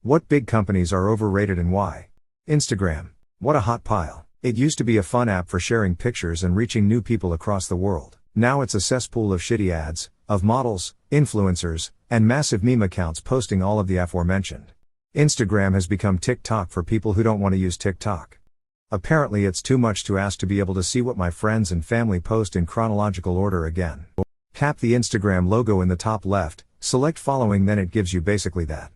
What big companies are overrated and why? Instagram. What a hot pile. It used to be a fun app for sharing pictures and reaching new people across the world. Now it's a cesspool of shitty ads, of models, influencers, and massive meme accounts posting all of the aforementioned. Instagram has become TikTok for people who don't want to use TikTok. Apparently it's too much to ask to be able to see what my friends and family post in chronological order again. Tap the Instagram logo in the top left, select following, then it gives you basically that.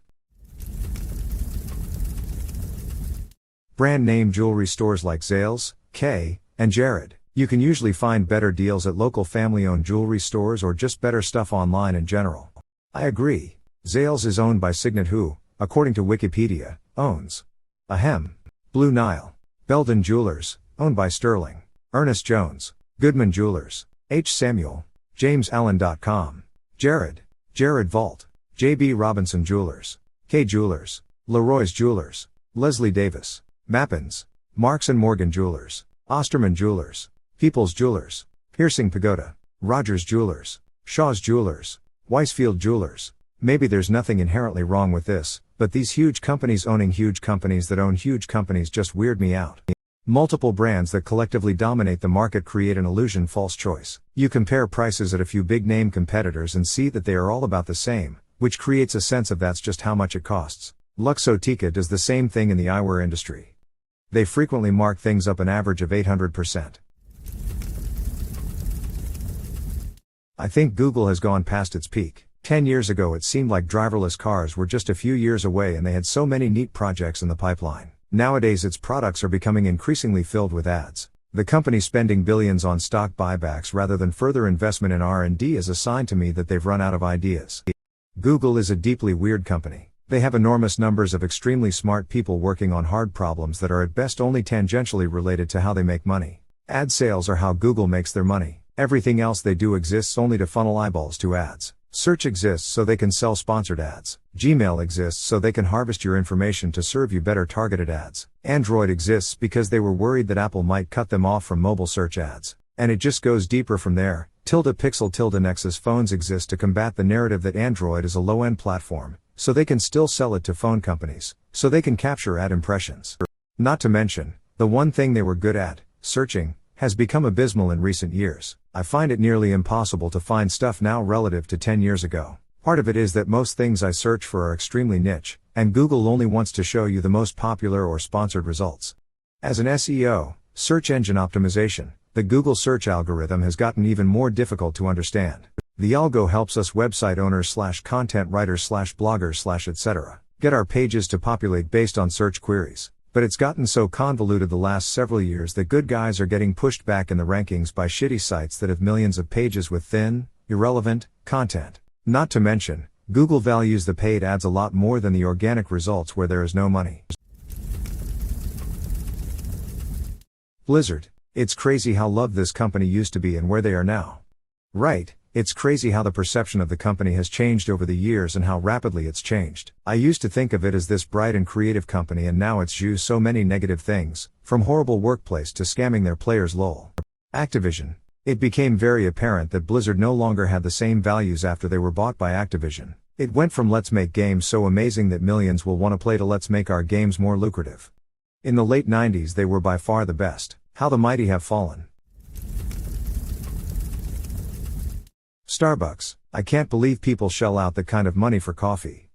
Brand name jewelry stores like Zales, Kay, and Jared. You can usually find better deals at local family-owned jewelry stores or just better stuff online in general. I agree. Zales is owned by Signet who, according to Wikipedia, owns Ahem. Blue Nile. Belden Jewelers, owned by Sterling. Ernest Jones. Goodman Jewelers. H. Samuel. JamesAllen.com. Jared. Jared Vault. J.B. Robinson Jewelers. K. Jewelers. Leroy's Jewelers. Leslie Davis. Mappins. Marks & Morgan Jewelers. Osterman Jewelers. People's Jewelers. Piercing Pagoda. Rogers Jewelers. Shaw's Jewelers. Weisfield Jewelers. Maybe there's nothing inherently wrong with this, but these huge companies owning huge companies that own huge companies just weird me out. Multiple brands that collectively dominate the market create an illusion false choice. You compare prices at a few big name competitors and see that they are all about the same, which creates a sense of that's just how much it costs. Luxottica does the same thing in the eyewear industry. They frequently mark things up an average of 800%. I think Google has gone past its peak. 10 years ago it seemed like driverless cars were just a few years away and they had so many neat projects in the pipeline. Nowadays its products are becoming increasingly filled with ads. The company spending billions on stock buybacks rather than further investment in R&D is a sign to me that they've run out of ideas. Google is a deeply weird company. They have enormous numbers of extremely smart people working on hard problems that are at best only tangentially related to how they make money. Ad sales are how Google makes their money. Everything else they do exists only to funnel eyeballs to ads. Search exists so they can sell sponsored ads. Gmail exists so they can harvest your information to serve you better targeted ads. Android exists because they were worried that Apple might cut them off from mobile search ads. And it just goes deeper from there. Pixel Nexus phones exist to combat the narrative that Android is a low-end platform, so they can still sell it to phone companies, so they can capture ad impressions. Not to mention, the one thing they were good at, searching, has become abysmal in recent years. I find it nearly impossible to find stuff now relative to 10 years ago. Part of it is that most things I search for are extremely niche, and Google only wants to show you the most popular or sponsored results. As an SEO, search engine optimization, the Google search algorithm has gotten even more difficult to understand. The algo helps us website owners / content writers / bloggers / etc. get our pages to populate based on search queries. But it's gotten so convoluted the last several years that good guys are getting pushed back in the rankings by shitty sites that have millions of pages with thin, irrelevant content. Not to mention, Google values the paid ads a lot more than the organic results where there is no money. Blizzard. It's crazy how loved this company used to be and where they are now. Right. It's crazy how the perception of the company has changed over the years and how rapidly it's changed. I used to think of it as this bright and creative company and now it's used so many negative things, from horrible workplace to scamming their players lol. Activision. It became very apparent that Blizzard no longer had the same values after they were bought by Activision. It went from let's make games so amazing that millions will want to play to let's make our games more lucrative. In the late 90s they were by far the best. How the mighty have fallen. Starbucks. I can't believe people shell out that kind of money for coffee.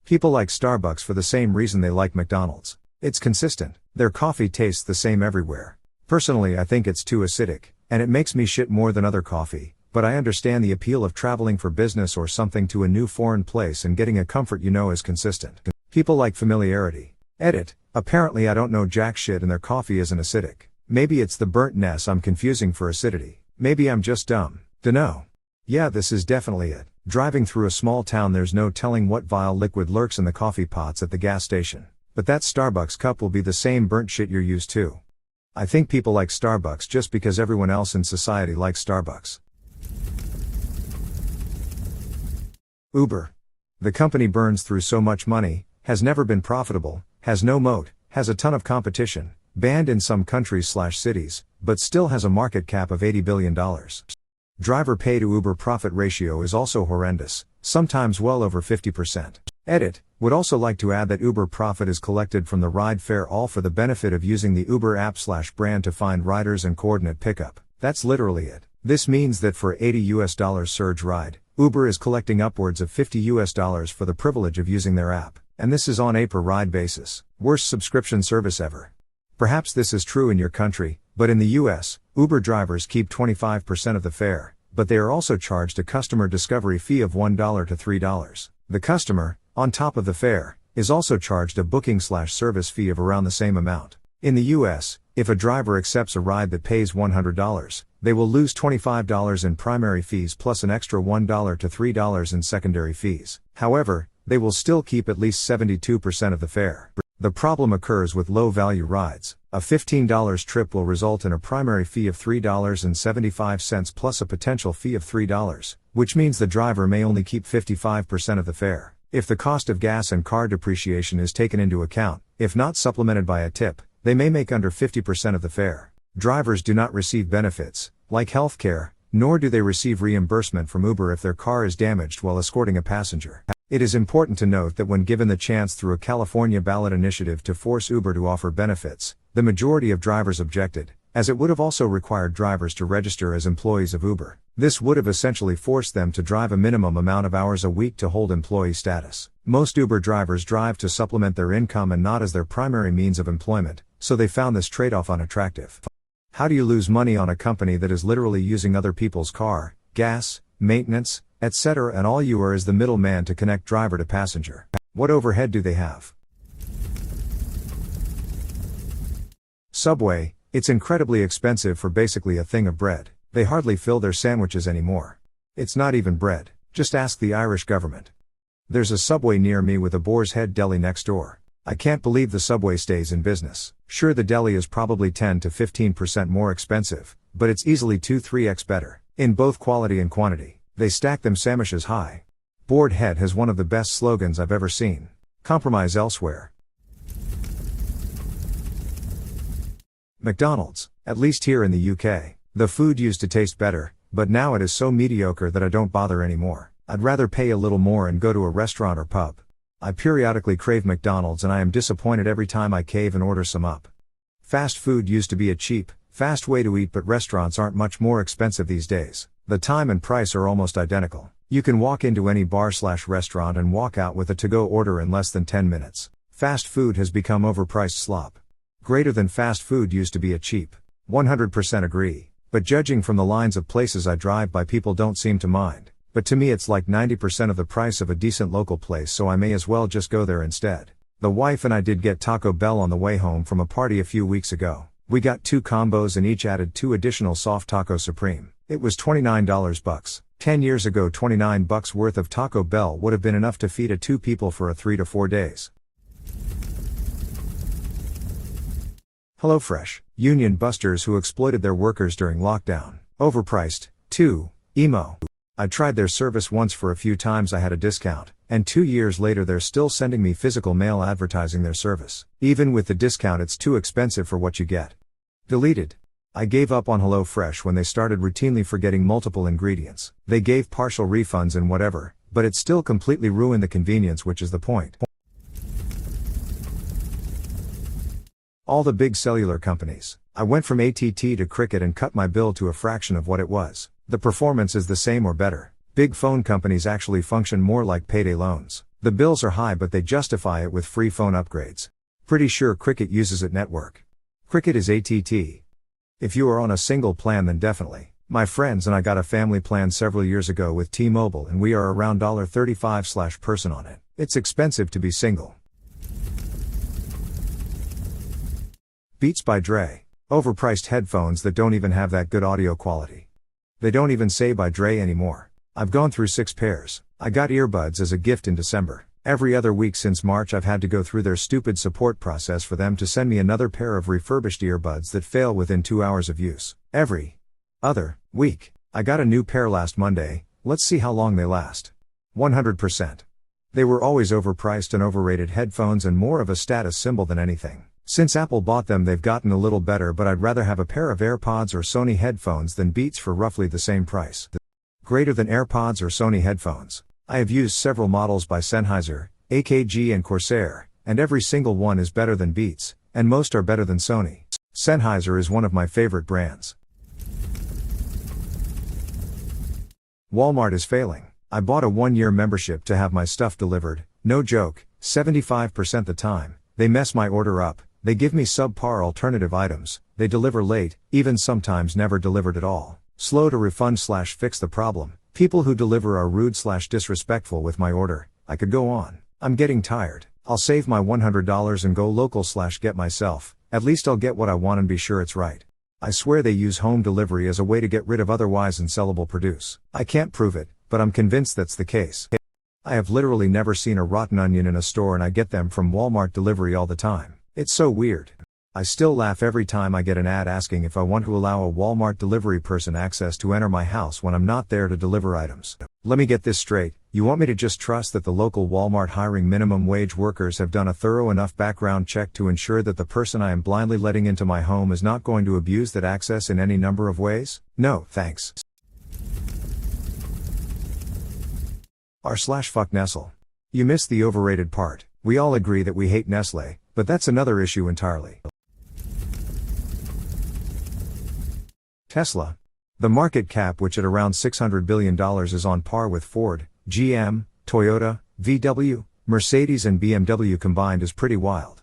People like Starbucks for the same reason they like McDonald's. It's consistent. Their coffee tastes the same everywhere. Personally I think it's too acidic, and it makes me shit more than other coffee, but I understand the appeal of traveling for business or something to a new foreign place and getting a comfort you know is consistent. People like familiarity. Edit. Apparently I don't know jack shit and their coffee isn't acidic. Maybe it's the burntness I'm confusing for acidity. Maybe I'm just dumb. Dunno. Yeah, this is definitely it. Driving through a small town there's no telling what vile liquid lurks in the coffee pots at the gas station. But that Starbucks cup will be the same burnt shit you're used to. I think people like Starbucks just because everyone else in society likes Starbucks. Uber. The company burns through so much money, has never been profitable, has no moat, has a ton of competition, banned in some countries / cities, but still has a market cap of $80 billion. Driver pay to Uber profit ratio is also horrendous, sometimes well over 50%. Edit, would also like to add that Uber profit is collected from the ride fare, all for the benefit of using the Uber app/brand to find riders and coordinate pickup. That's literally it. This means that for $80 surge ride, Uber is collecting upwards of $50 for the privilege of using their app. And this is on a per ride basis. Worst subscription service ever. Perhaps this is true in your country, but in the US, Uber drivers keep 25% of the fare, but they are also charged a customer discovery fee of $1 to $3. The customer, on top of the fare, is also charged a booking/service fee of around the same amount. In the US, if a driver accepts a ride that pays $100, they will lose $25 in primary fees plus an extra $1 to $3 in secondary fees. However, they will still keep at least 72% of the fare. The problem occurs with low-value rides. A $15 trip will result in a primary fee of $3.75 plus a potential fee of $3, which means the driver may only keep 55% of the fare. If the cost of gas and car depreciation is taken into account, if not supplemented by a tip, they may make under 50% of the fare. Drivers do not receive benefits, like healthcare, nor do they receive reimbursement from Uber if their car is damaged while escorting a passenger. It is important to note that when given the chance through a California ballot initiative to force Uber to offer benefits, the majority of drivers objected, as it would have also required drivers to register as employees of Uber. This would have essentially forced them to drive a minimum amount of hours a week to hold employee status. Most Uber drivers drive to supplement their income and not as their primary means of employment, so they found this trade-off unattractive. How do you lose money on a company that is literally using other people's car, gas, maintenance, etc., and all you are is the middleman to connect driver to passenger? What overhead do they have? Subway, it's incredibly expensive for basically a thing of bread. They hardly fill their sandwiches anymore. It's not even bread, just ask the Irish government. There's a Subway near me with a Boar's Head deli next door. I can't believe the Subway stays in business. Sure, the deli is probably 10 to 15% more expensive, but it's easily 2-3x better, in both quality and quantity. They stack them sandwiches high. Boar's Head has one of the best slogans I've ever seen. Compromise elsewhere. McDonald's, at least here in the UK. The food used to taste better, but now it is so mediocre that I don't bother anymore. I'd rather pay a little more and go to a restaurant or pub. I periodically crave McDonald's and I am disappointed every time I cave and order some up. Fast food used to be a cheap, fast way to eat, but restaurants aren't much more expensive these days. The time and price are almost identical. You can walk into any bar/restaurant and walk out with a to-go order in less than 10 minutes. Fast food has become overpriced slop. Greater than fast food used to be a cheap. 100% agree. But judging from the lines of places I drive by, people don't seem to mind. But to me it's like 90% of the price of a decent local place, so I may as well just go there instead. The wife and I did get Taco Bell on the way home from a party a few weeks ago. We got 2 combos and each added 2 additional soft taco supreme. It was $29 bucks. 10 years ago, $29 worth of Taco Bell would have been enough to feed 2 people for a 3 to 4 days. HelloFresh, union busters who exploited their workers during lockdown. Overpriced. 2. Emo. I tried their service once for a few times, I had a discount, and 2 years later they're still sending me physical mail advertising their service. Even with the discount it's too expensive for what you get. Deleted. I gave up on HelloFresh when they started routinely forgetting multiple ingredients. They gave partial refunds and whatever, but it still completely ruined the convenience, which is the point. All the big cellular companies. I went from AT&T to Cricket and cut my bill to a fraction of what it was. The performance is the same or better. Big phone companies actually function more like payday loans. The bills are high but they justify it with free phone upgrades. Pretty sure Cricket uses it network. Cricket is AT&T. If you are on a single plan then definitely. My friends and I got a family plan several years ago with T-Mobile and we are around $35/person on it. It's expensive to be single. Beats by Dre. Overpriced headphones that don't even have that good audio quality. They don't even say by Dre anymore. I've gone through 6 pairs. I got earbuds as a gift in December. Every other week since March I've had to go through their stupid support process for them to send me another pair of refurbished earbuds that fail within 2 hours of use. Every other week. I got a new pair last Monday, let's see how long they last. 100%. They were always overpriced and overrated headphones and more of a status symbol than anything. Since Apple bought them they've gotten a little better, but I'd rather have a pair of AirPods or Sony headphones than Beats for roughly the same price. Greater than AirPods or Sony headphones. I have used several models by Sennheiser, AKG and Corsair, and every single one is better than Beats, and most are better than Sony. Sennheiser is one of my favorite brands. Walmart is failing. I bought a 1-year membership to have my stuff delivered, no joke, 75% the time. They mess my order up, they give me subpar alternative items, they deliver late, even sometimes never delivered at all. Slow to refund/fix the problem. People who deliver are rude/disrespectful with my order. I could go on. I'm getting tired. I'll save my $100 and go local/get myself. At least I'll get what I want and be sure it's right. I swear they use home delivery as a way to get rid of otherwise unsellable produce. I can't prove it, but I'm convinced that's the case. I have literally never seen a rotten onion in a store and I get them from Walmart delivery all the time. It's so weird. I still laugh every time I get an ad asking if I want to allow a Walmart delivery person access to enter my house when I'm not there to deliver items. Let me get this straight, you want me to just trust that the local Walmart hiring minimum wage workers have done a thorough enough background check to ensure that the person I am blindly letting into my home is not going to abuse that access in any number of ways? No, thanks. r/fuck Nestle. You missed the overrated part. We all agree that we hate Nestle, but that's another issue entirely. Tesla. The market cap, which at around $600 billion is on par with Ford, GM, Toyota, VW, Mercedes and BMW combined, is pretty wild.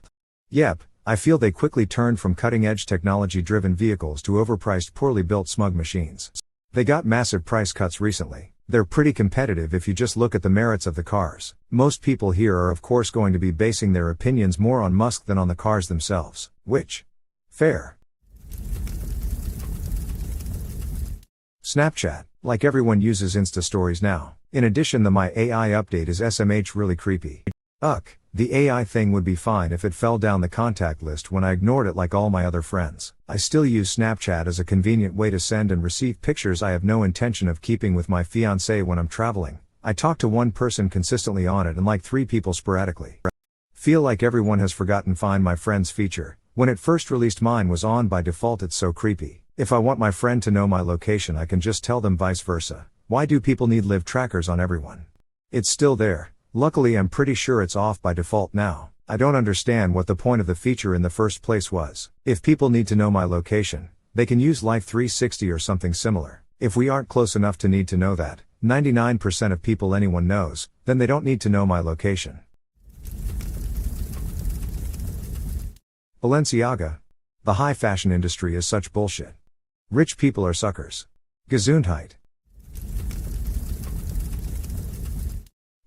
Yep, I feel they quickly turned from cutting-edge technology-driven vehicles to overpriced, poorly built smug machines. They got massive price cuts recently. They're pretty competitive if you just look at the merits of the cars. Most people here are of course going to be basing their opinions more on Musk than on the cars themselves, which, fair. Snapchat, like everyone uses Insta stories now. In addition, the My AI update is SMH really creepy. The AI thing would be fine if it fell down the contact list when I ignored it like all my other friends. I still use Snapchat as a convenient way to send and receive pictures I have no intention of keeping with my fiancé when I'm traveling. I talk to one person consistently on it and like 3 people sporadically. Feel like everyone has forgotten Find My Friends feature. When it first released, mine was on by default. It's so creepy. If I want my friend to know my location, I can just tell them vice versa. Why do people need live trackers on everyone? It's still there. Luckily, I'm pretty sure it's off by default now. I don't understand what the point of the feature in the first place was. If people need to know my location, they can use Life 360 or something similar. If we aren't close enough to need to know that 99% of people anyone knows, then they don't need to know my location. Balenciaga. The high fashion industry is such bullshit. Rich people are suckers. Gesundheit.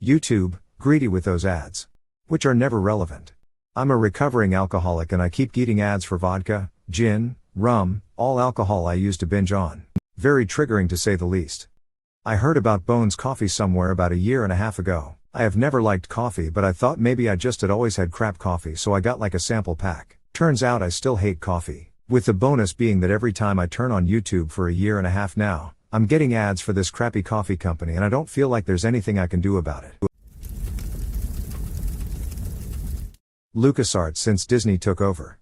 YouTube, greedy with those ads. Which are never relevant. I'm a recovering alcoholic and I keep getting ads for vodka, gin, rum, all alcohol I used to binge on. Very triggering to say the least. I heard about Bones Coffee somewhere about a year and a half ago. I have never liked coffee, but I thought maybe I just had always had crap coffee, so I got like a sample pack. Turns out I still hate coffee. With the bonus being that every time I turn on YouTube for a year and a half now, I'm getting ads for this crappy coffee company and I don't feel like there's anything I can do about it. LucasArts since Disney took over.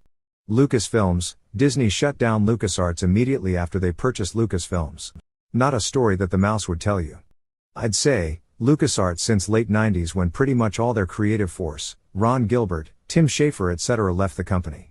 Lucasfilms, Disney shut down LucasArts immediately after they purchased Lucasfilms. Not a story that the mouse would tell you. I'd say, LucasArts since late 90s, when pretty much all their creative force, Ron Gilbert, Tim Schafer etc. left the company.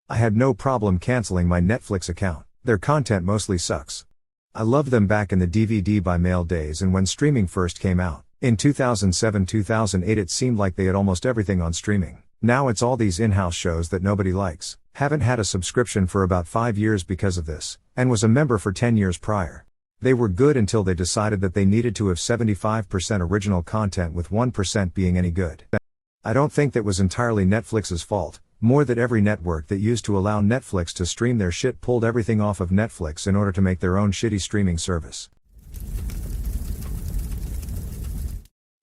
I had no problem canceling my Netflix account. Their content mostly sucks. I loved them back in the DVD by mail days and when streaming first came out. In 2007-2008 it seemed like they had almost everything on streaming. Now it's all these in-house shows that nobody likes. Haven't had a subscription for about 5 years because of this, and was a member for 10 years prior. They were good until they decided that they needed to have 75% original content with 1% being any good. I don't think that was entirely Netflix's fault. More that every network that used to allow Netflix to stream their shit pulled everything off of Netflix in order to make their own shitty streaming service.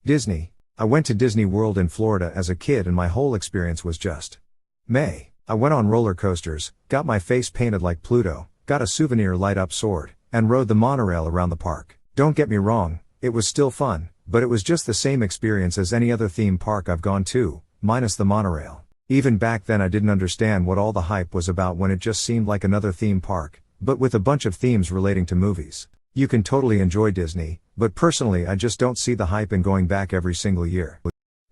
Disney. I went to Disney World in Florida as a kid and my whole experience was just meh. I went on roller coasters, got my face painted like Pluto, got a souvenir light-up sword, and rode the monorail around the park. Don't get me wrong, it was still fun, but it was just the same experience as any other theme park I've gone to, minus the monorail. Even back then I didn't understand what all the hype was about when it just seemed like another theme park, but with a bunch of themes relating to movies. You can totally enjoy Disney, but personally I just don't see the hype in going back every single year.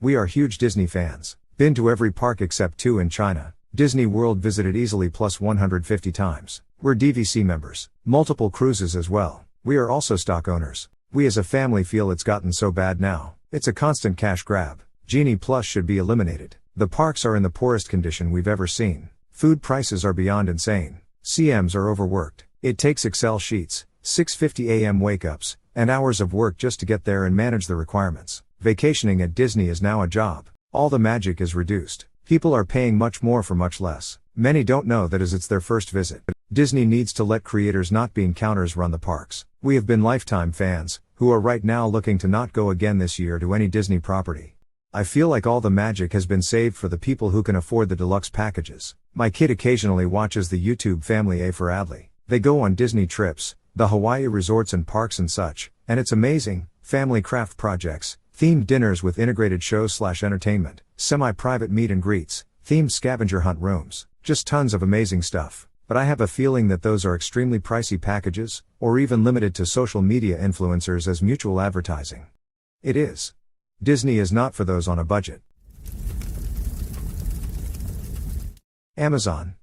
We are huge Disney fans. Been to every park except 2 in China. Disney World visited easily plus 150 times. We're DVC members. Multiple cruises as well. We are also stock owners. We as a family feel it's gotten so bad now. It's a constant cash grab. Genie Plus should be eliminated. The parks are in the poorest condition we've ever seen. Food prices are beyond insane. CMs are overworked. It takes Excel sheets, 6:50 a.m. wake-ups, and hours of work just to get there and manage the requirements. Vacationing at Disney is now a job. All the magic is reduced. People are paying much more for much less. Many don't know that as it's their first visit. Disney needs to let creators not be encounters run the parks. We have been lifetime fans, who are right now looking to not go again this year to any Disney property. I feel like all the magic has been saved for the people who can afford the deluxe packages. My kid occasionally watches the YouTube family A for Adley. They go on Disney trips, the Hawaii resorts and parks and such, and it's amazing. Family craft projects, themed dinners with integrated shows/entertainment, semi-private meet and greets, themed scavenger hunt rooms, just tons of amazing stuff. But I have a feeling that those are extremely pricey packages, or even limited to social media influencers as mutual advertising. It is. Disney is not for those on a budget. Amazon.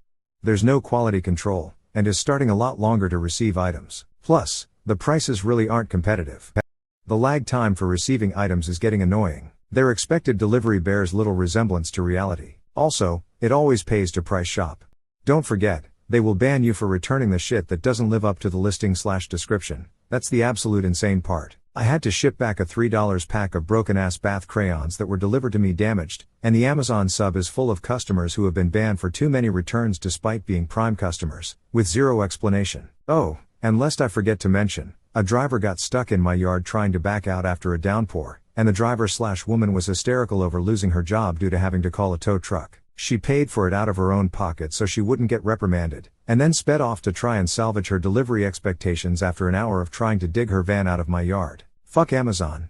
There's no quality control, and is starting a lot longer to receive items. Plus, the prices really aren't competitive. The lag time for receiving items is getting annoying. Their expected delivery bears little resemblance to reality. Also, it always pays to price shop. Don't forget, they will ban you for returning the shit that doesn't live up to the listing/description. That's the absolute insane part. I had to ship back a $3 pack of broken-ass bath crayons that were delivered to me damaged, and the Amazon sub is full of customers who have been banned for too many returns despite being Prime customers, with zero explanation. Oh, and lest I forget to mention, a driver got stuck in my yard trying to back out after a downpour, and the driver/woman was hysterical over losing her job due to having to call a tow truck. She paid for it out of her own pocket so she wouldn't get reprimanded, and then sped off to try and salvage her delivery expectations after an hour of trying to dig her van out of my yard. Fuck Amazon.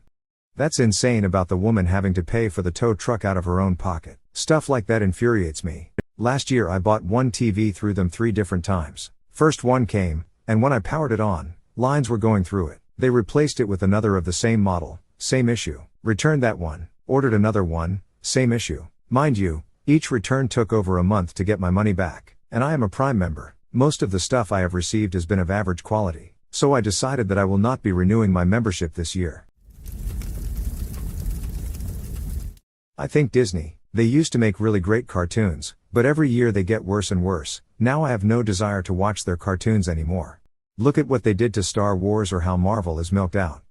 That's insane about the woman having to pay for the tow truck out of her own pocket. Stuff like that infuriates me. Last year I bought one TV through them 3 different times. First one came, and when I powered it on, lines were going through it. They replaced it with another of the same model, same issue. Returned that one, ordered another one, same issue. Mind you, each return took over a month to get my money back, and I am a Prime member. Most of the stuff I have received has been of average quality, so I decided that I will not be renewing my membership this year. I think Disney, they used to make really great cartoons, but every year they get worse and worse. Now I have no desire to watch their cartoons anymore. Look at what they did to Star Wars or how Marvel is milked out.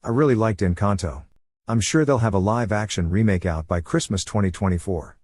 I really liked Encanto. I'm sure they'll have a live-action remake out by Christmas 2024.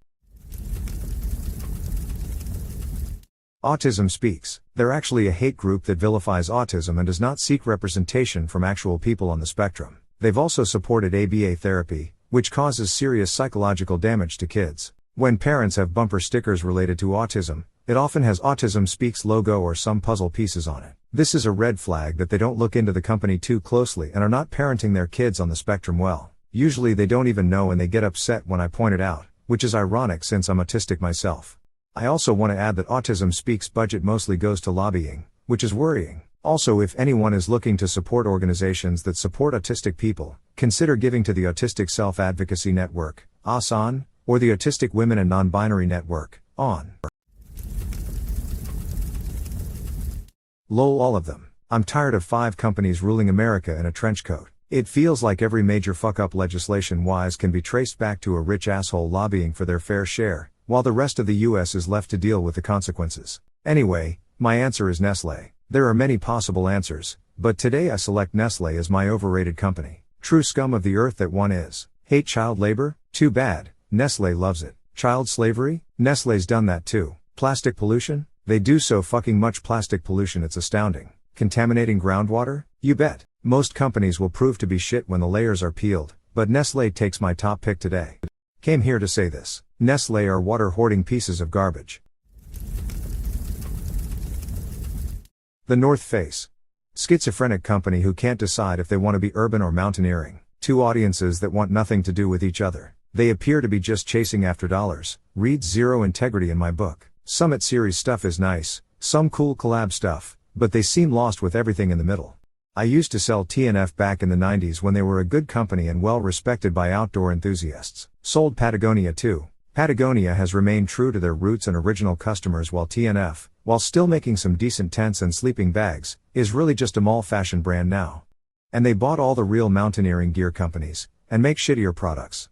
Autism Speaks. They're actually a hate group that vilifies autism and does not seek representation from actual people on the spectrum. They've also supported ABA therapy, which causes serious psychological damage to kids. When parents have bumper stickers related to autism, it often has Autism Speaks logo or some puzzle pieces on it. This is a red flag that they don't look into the company too closely and are not parenting their kids on the spectrum well. Usually they don't even know and they get upset when I point it out, which is ironic since I'm autistic myself. I also want to add that Autism Speaks budget mostly goes to lobbying, which is worrying. Also, if anyone is looking to support organizations that support autistic people, consider giving to the Autistic Self-Advocacy Network, ASAN, or the Autistic Women and Non-Binary Network, AWN. Lol, all of them. I'm tired of 5 companies ruling America in a trench coat. It feels like every major fuck-up legislation-wise can be traced back to a rich asshole lobbying for their fair share, while the rest of the US is left to deal with the consequences. Anyway, my answer is Nestlé. There are many possible answers, but today I select Nestlé as my overrated company. True scum of the earth that one is. Hate child labor? Too bad, Nestlé loves it. Child slavery? Nestlé's done that too. Plastic pollution? They do so fucking much plastic pollution it's astounding. Contaminating groundwater? You bet. Most companies will prove to be shit when the layers are peeled, but Nestlé takes my top pick today. Came here to say this. Nestlé are water-hoarding pieces of garbage. The North Face. Schizophrenic company who can't decide if they want to be urban or mountaineering. 2 audiences that want nothing to do with each other. They appear to be just chasing after dollars. Reads zero integrity in my book. Summit Series stuff is nice, some cool collab stuff, but they seem lost with everything in the middle. I used to sell TNF back in the 90s when they were a good company and well respected by outdoor enthusiasts. Sold Patagonia too. Patagonia has remained true to their roots and original customers, while TNF, while still making some decent tents and sleeping bags, is really just a mall fashion brand now. And they bought all the real mountaineering gear companies, and make shittier products.